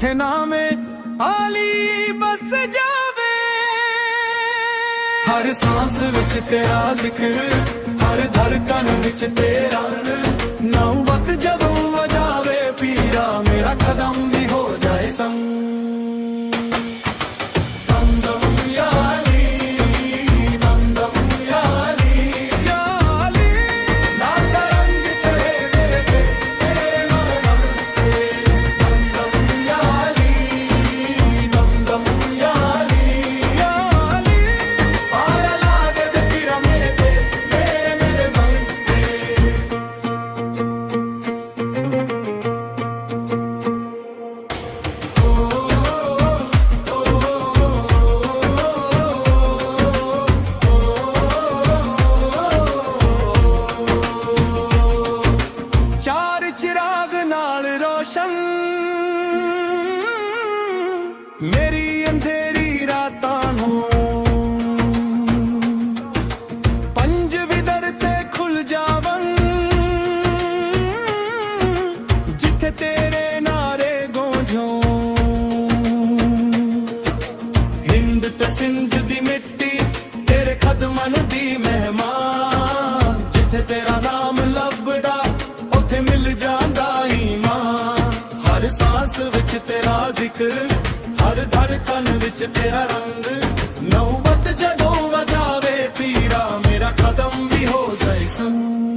जिथे नामे आली बस जावे। हर सांस विच तेरा जिक्र, हर धड़कन विच तेरा नौबत जदों वजावे पीरा, मेरा कदम भी हो जाए संग। चिराग नाल रोशन मेरी अंधेरी रातां नूं, पंज विदर ते खुल जावन जिथे तेरे नारे गूंजों। हिंद ते सिंध दी मिट्टी तेरे कदमन दी मेहमान, जिथे तेरा नाम लभदा उथे मिल जांदा ईमान। हर सांस विच तेरा जिक्र, हर धड़कन विच तेरा रंग, नौबत जदों वजावे पीरा, मेरा कदम भी हो जाए संग।